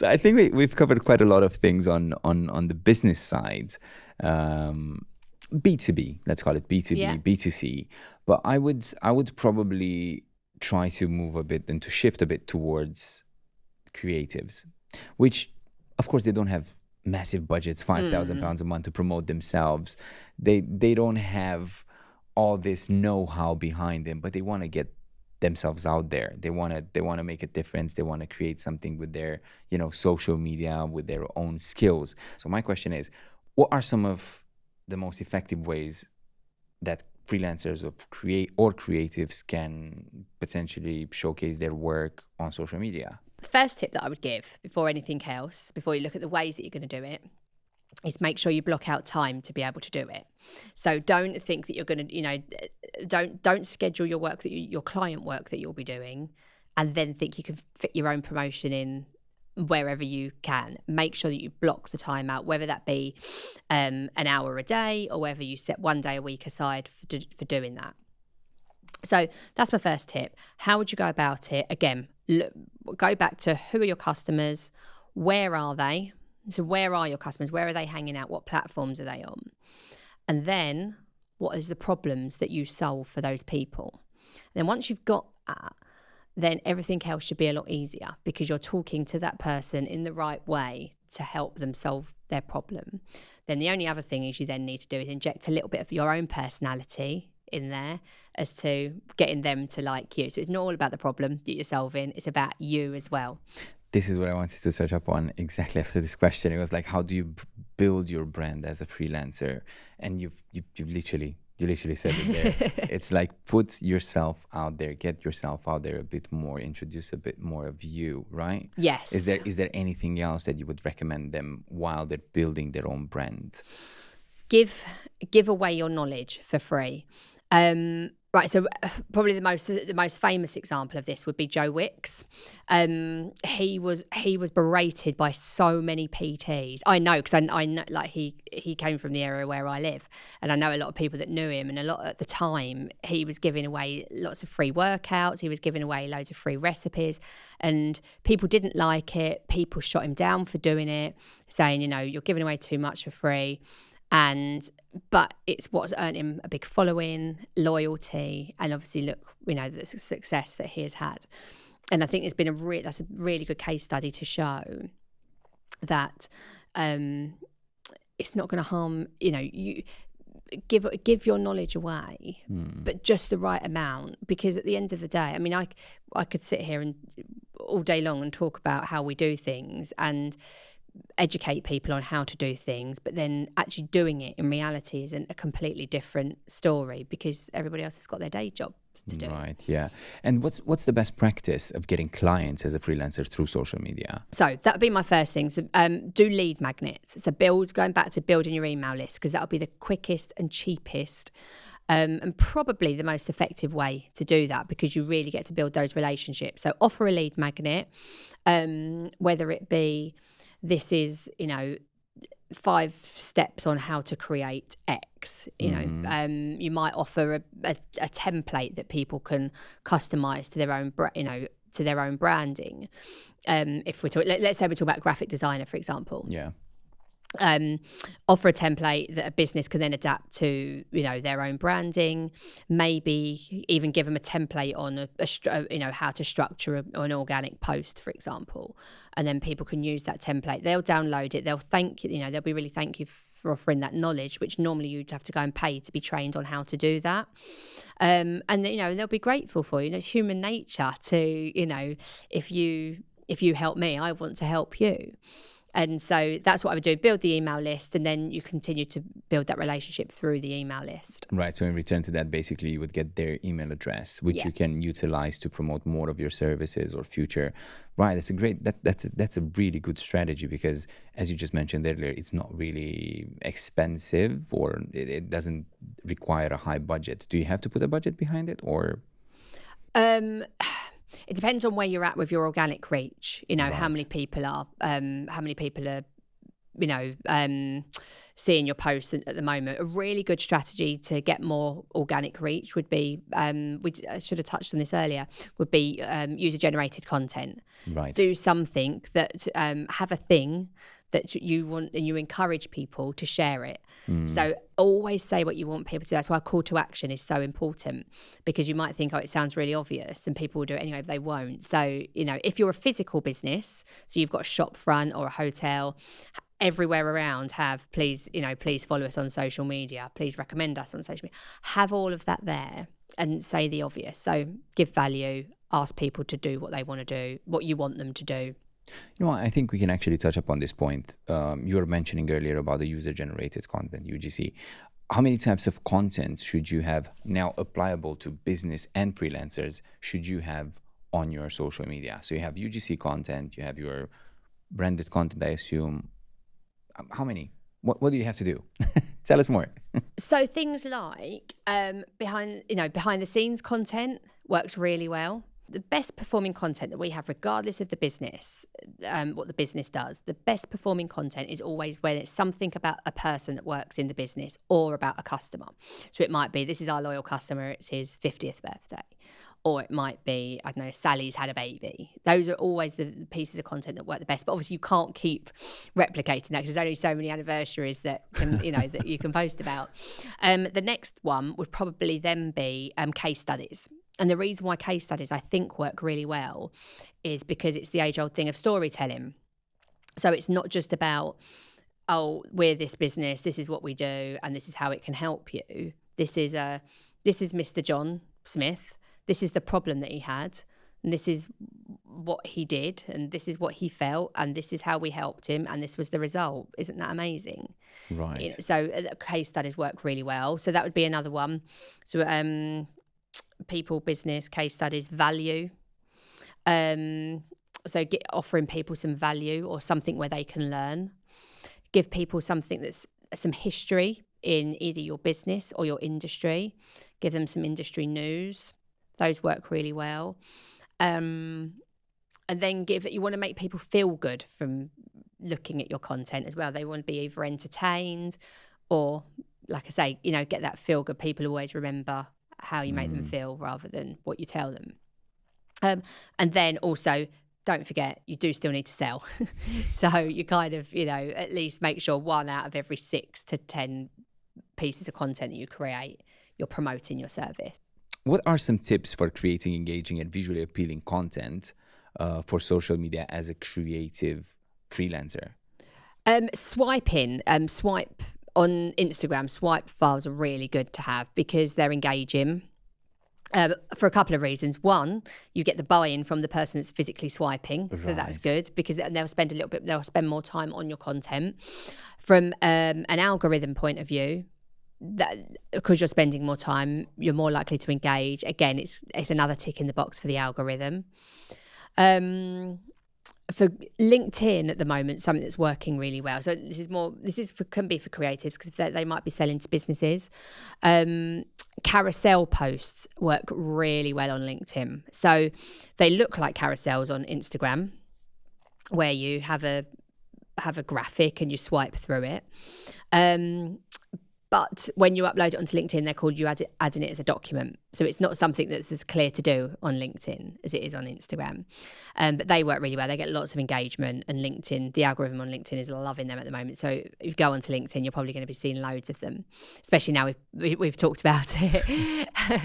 So I think we've covered quite a lot of things on the business side. B2B, let's call it B2B, Yeah. B2C. But I would probably try to move a bit and to shift a bit towards creatives, which of course they don't have massive budgets, £5,000 a month to promote themselves. They don't have all this know-how behind them, but they want to get themselves out there. They want to make a difference. They want to create something with their, social media, with their own skills. So my question is, what are some of the most effective ways that freelancers or creatives can potentially showcase their work on social media? First tip that I would give before anything else, before you look at the ways that you're going to do it, is make sure you block out time to be able to do it. So don't think that you're going to, don't schedule your work, your client work that you'll be doing, and then think you can fit your own promotion in wherever you can. Make sure that you block the time out, whether that be an hour a day or whether you set one day a week aside for doing that. So that's my first tip. How would you go about it? Again, go back to who are your customers? Where are they? So where are your customers? Where are they hanging out? What platforms are they on? And then what is the problems that you solve for those people? And then once you've got that, then everything else should be a lot easier because you're talking to that person in the right way to help them solve their problem. Then the only other thing is you then need to do is inject a little bit of your own personality in there as to getting them to like you. So it's not all about the problem that you're solving, it's about you as well. This is what I wanted to touch upon exactly after this question. It was like, how do you build your brand as a freelancer? And you literally said it there. It's like, put yourself out there, get yourself out there a bit more, introduce a bit more of you, right? Yes. Is there anything else that you would recommend them while they're building their own brand? Give away your knowledge for free. Right, so probably the most famous example of this would be Joe Wicks. He was berated by so many PTs. I know because I know, like he came from the area where I live, and I know a lot of people that knew him. And a lot at the time, he was giving away lots of free workouts. He was giving away loads of free recipes, and people didn't like it. People shot him down for doing it, saying, you're giving away too much for free. But it's what's earned him a big following, loyalty, and obviously look, the success that he has had. And I think it's been that's a really good case study to show that it's not going to harm. You give your knowledge away, but just the right amount. Because at the end of the day, I mean, I could sit here and all day long and talk about how we do things and educate people on how to do things, but then actually doing it in reality isn't a completely different story because everybody else has got their day job to do. Right, yeah. And what's the best practice of getting clients as a freelancer through social media? So that would be my first thing. So, do lead magnets. So going back to building your email list, because that'll be the quickest and cheapest and probably the most effective way to do that because you really get to build those relationships. So offer a lead magnet, whether it be this is, 5 steps on how to create X. You might offer a template that people can customize to their own, to their own branding. If we're talking, let's say we talk about graphic designer, for example. Yeah. Offer a template that a business can then adapt to, their own branding. Maybe even give them a template on how to structure an organic post, for example, and then people can use that template. They'll download it. They'll thank you. They'll be really thank you for offering that knowledge, which normally you'd have to go and pay to be trained on how to do that. And they'll be grateful for you. It's human nature to, if you help me, I want to help you. And so that's what I would do, build the email list, and then you continue to build that relationship through the email list. Right. So in return to that, basically, you would get their email address, which you can utilize to promote more of your services or future. Right. That's a great, that's a really good strategy because, as you just mentioned earlier, it's not really expensive or it doesn't require a high budget. Do you have to put a budget behind it or? It depends on where you're at with your organic reach. Right. How many people are seeing your posts at the moment. A really good strategy to get more organic reach would be, I should have touched on this earlier, would be user-generated content. Right. Do something that, have a thing that you want, and you encourage people to share it. So always say what you want people to do. That's why call to action is so important, because you might think, oh, it sounds really obvious, and people will do it anyway, but they won't. So, if you're a physical business, so you've got a shop front or a hotel, everywhere around please follow us on social media, please recommend us on social media. Have all of that there and say the obvious. So give value, ask people to do what they want to do, what you want them to do. I think we can actually touch upon this point. You were mentioning earlier about the user-generated content, UGC. How many types of content should you have now applicable to business and freelancers should you have on your social media? So you have UGC content, you have your branded content, I assume. How many? What do you have to do? Tell us more. So things like behind the scenes content works really well. The best performing content that we have, regardless of the business, what the business does, the best performing content is always when it's something about a person that works in the business or about a customer. So it might be, this is our loyal customer, it's his 50th birthday. Or it might be, I don't know, Sally's had a baby. Those are always the pieces of content that work the best. But obviously you can't keep replicating that, because there's only so many anniversaries that can, that you can post about. The next one would probably then be case studies. And the reason why case studies, I think, work really well is because it's the age-old thing of storytelling. So it's not just about, oh, we're this business, this is what we do, and this is how it can help you. This is Mr. John Smith. This is the problem that he had, and this is what he did, and this is what he felt, and this is how we helped him, and this was the result. Isn't that amazing? Right. So case studies work really well. So that would be another one. So people, business, case studies, value. So offering people some value or something where they can learn. Give people something that's some history in either your business or your industry. Give them some industry news. Those work really well. And then you want to make people feel good from looking at your content as well. They want to be either entertained or, like I say, get that feel good. People always remember how you make them feel rather than what you tell them. And then also, don't forget, you do still need to sell. So you kind of, at least make sure 1 out of every 6 to 10 pieces of content that you create, you're promoting your service. What are some tips for creating engaging and visually appealing content for social media as a creative freelancer? Swipe on Instagram, swipe files are really good to have because they're engaging for a couple of reasons. One, you get the buy-in from the person that's physically swiping, so that's good because they'll spend more time on your content. From an algorithm point of view, that because you're spending more time, you're more likely to engage. Again, it's another tick in the box for the algorithm. For LinkedIn at the moment, something that's working really well. So can be for creatives because they might be selling to businesses. Carousel posts work really well on LinkedIn. So they look like carousels on Instagram, where you have a graphic and you swipe through it. But when you upload it onto LinkedIn, they're called you adding it as a document. So it's not something that's as clear to do on LinkedIn as it is on Instagram. But they work really well. They get lots of engagement, and LinkedIn, the algorithm on LinkedIn is loving them at the moment. So if you go onto LinkedIn, you're probably going to be seeing loads of them, especially now we've talked about it.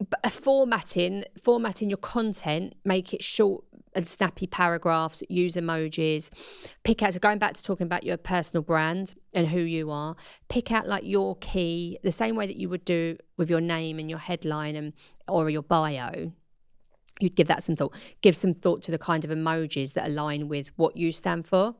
But formatting your content, make it short and snappy paragraphs, use emojis, pick out, so going back to talking about your personal brand and who you are, pick out like your key, the same way that you would do with your name and your headline or your bio. You'd give that some thought. Give some thought to the kind of emojis that align with what you stand for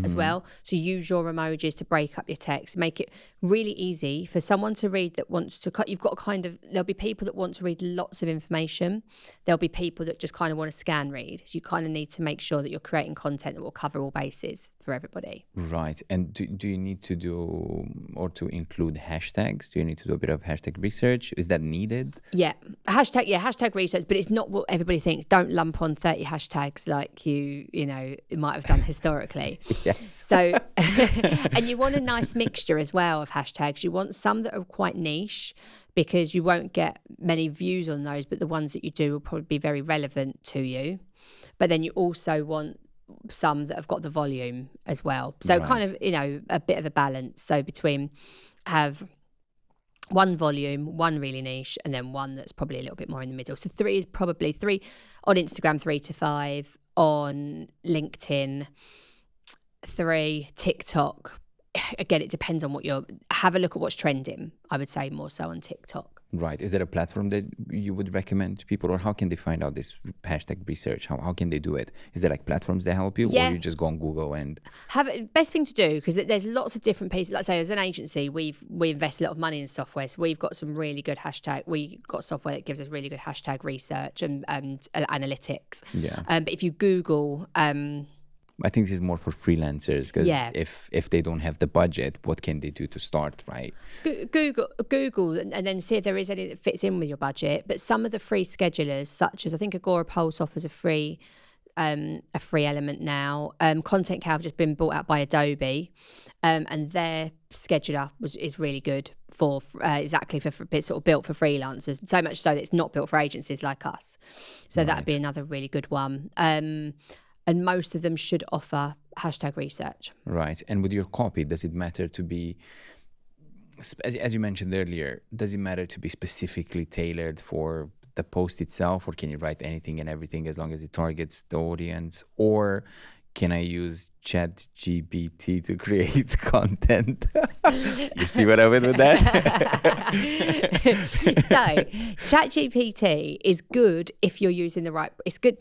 as well. So use your emojis to break up your text. Make it really easy for someone to read that wants to cut. You've got there'll be people that want to read lots of information. There'll be people that just kind of want to scan read. So you kind of need to make sure that you're creating content that will cover all bases for everybody. Right. And do you need to do or to include hashtags? Do you need to do a bit of hashtag research? Is that needed? Yeah, hashtag research, but it's not what everybody thinks. Don't lump on 30 hashtags like you might have done historically. Yes. So, and you want a nice mixture as well of hashtags. You want some that are quite niche because you won't get many views on those, but the ones that you do will probably be very relevant to you. But then you also want some that have got the volume as well. So kind of, a bit of a balance. So between have one volume, one really niche, and then one that's probably a little bit more in the middle. So three on Instagram, 3 to 5, on LinkedIn, 3, TikTok. Again, it depends on have a look at what's trending. I would say more so on TikTok. Right. Is there a platform that you would recommend to people, or how can they find out this hashtag research? How can they do it? Is there like platforms that help you, or you just go on Google and best thing to do, because there's lots of different pieces. Like I say, as an agency, we invest a lot of money in software, so we've got some really good we got software that gives us really good hashtag research and analytics. Yeah. But if you Google, I think this is more for freelancers, because if they don't have the budget, what can they do to start, right? Google and then see if there is any that fits in with your budget. But some of the free schedulers, such as I think Agora Pulse offers a free element now. Content Cow have just been bought out by Adobe, and their scheduler is really good for exactly for sort of built for freelancers. So much so that it's not built for agencies like us. So that'd be another really good one. And most of them should offer hashtag research. Right. And with your copy, does it matter to be, as you mentioned earlier, does it matter to be specifically tailored for the post itself, or can you write anything and everything as long as it targets the audience? Or can I use ChatGPT to create content? You see what I went with that? So ChatGPT is good if you're using the right. It's good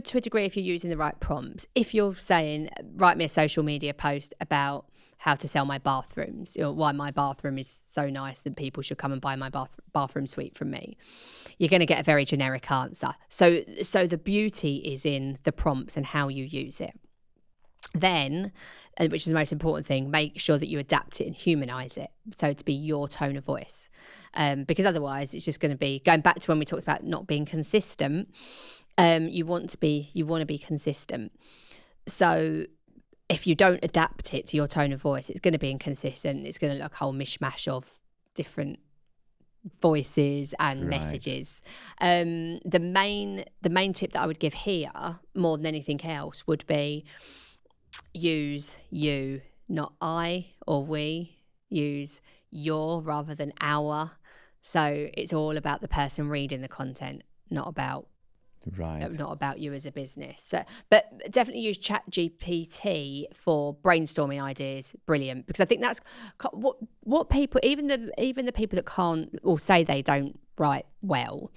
to a degree if you're using the right prompts. If you're saying, write me a social media post about how to sell my bathrooms, why my bathroom is so nice that people should come and buy my bathroom suite from me, you're going to get a very generic answer. So the beauty is in the prompts and how you use it. Then, which is the most important thing, make sure that you adapt it and humanize it, so to be your tone of voice, because otherwise it's just going to be going back to when we talked about not being consistent. You want to be consistent. So if you don't adapt it to your tone of voice, it's going to be inconsistent. It's going to look a whole mishmash of different voices and messages. The main tip that I would give here, more than anything else, would be use you, not I or we. Use your rather than our. So it's all about the person reading the content, not about you as a business. So, but definitely use ChatGPT for brainstorming ideas. Brilliant, because I think that's what people, even the people that can't or say they don't write well,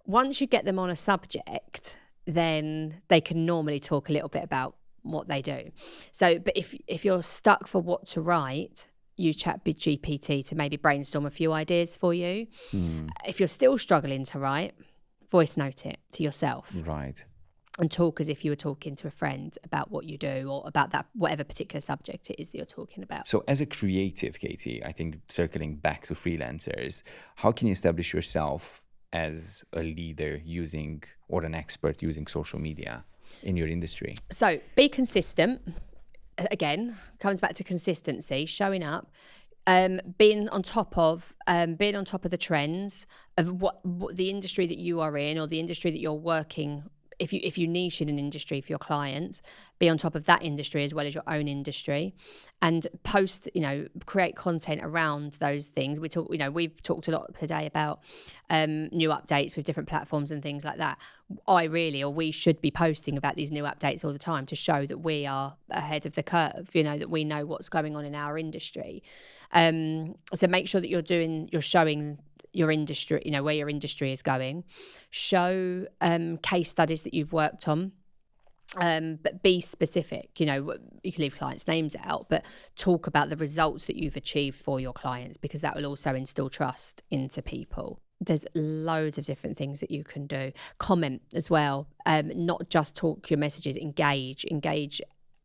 once you get them on a subject, then they can normally talk a little bit about what they do. So, but if you're stuck for what to write, use ChatGPT to maybe brainstorm a few ideas for you. If you're still struggling to write, voice note it to yourself. Right. And talk as if you were talking to a friend about what you do, or about that whatever particular subject it is that you're talking about. So as a creative, Katie, I think circling back to freelancers, how can you establish yourself as a leader using, or an expert using, social media in your industry? So be consistent. Again, comes back to consistency, showing up, being on top of the trends of what the industry that you are in, or the industry that you're working. If you niche in an industry for your clients, be on top of that industry as well as your own industry, and post, create content around those things. We've talked a lot today about new updates with different platforms and things like that. We should be posting about these new updates all the time to show that we are ahead of the curve, that we know what's going on in our industry. So make sure that you're showing your industry, where your industry is going. Show case studies that you've worked on, but be specific. You can leave clients' names out, but talk about the results that you've achieved for your clients, because that will also instill trust into people. There's loads of different things that you can do. Comment as well, not just talk your messages, engage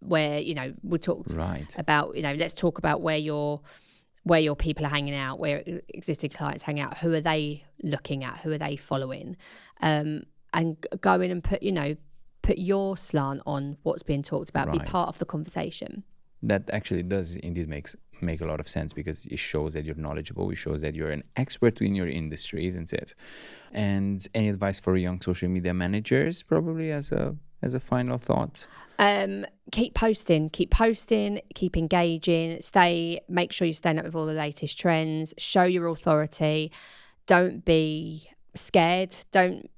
where, you know, we talked Right. about, you know, let's talk about where your people are hanging out, where existing clients hang out, who are they looking at, who are they following, and go in and put your slant on what's being talked about, be Right. part of the conversation. That actually does indeed make a lot of sense, because it shows that you're knowledgeable. It shows that you're an expert in your industry, isn't it? And any advice for young social media managers, probably as a final thought? Keep posting, keep engaging, make sure you're staying up with all the latest trends, show your authority, don't be scared, don't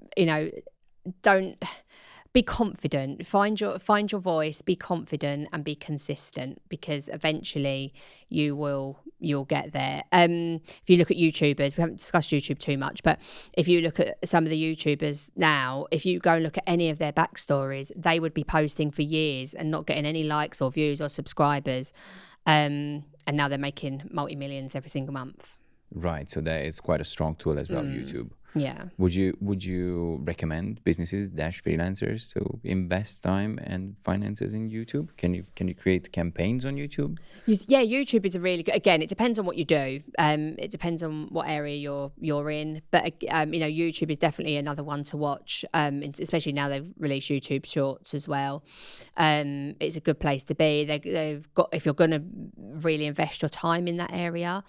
be confident, find your voice, be confident and be consistent, because eventually you'll get there. If you look at YouTubers, we haven't discussed YouTube too much, but if you look at some of the YouTubers now, if you go and look at any of their backstories, they would be posting for years and not getting any likes or views or subscribers, and now they're making multi-millions every single month. Right. So that is quite a strong tool as well, YouTube. Yeah. Would you recommend businesses freelancers to invest time and finances in YouTube? Can you create campaigns on YouTube? Yeah, YouTube is a really good. Again, it depends on what you do. It depends on what area you're in. But YouTube is definitely another one to watch. Especially now they've released YouTube Shorts as well. It's a good place to be. They've got, if you're going to really invest your time in that area.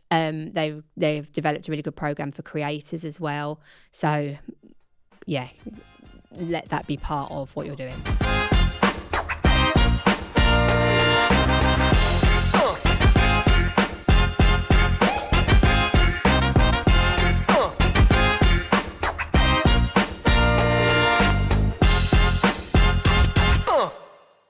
They've developed a really good program for creators as well. So, yeah, let that be part of what you're doing.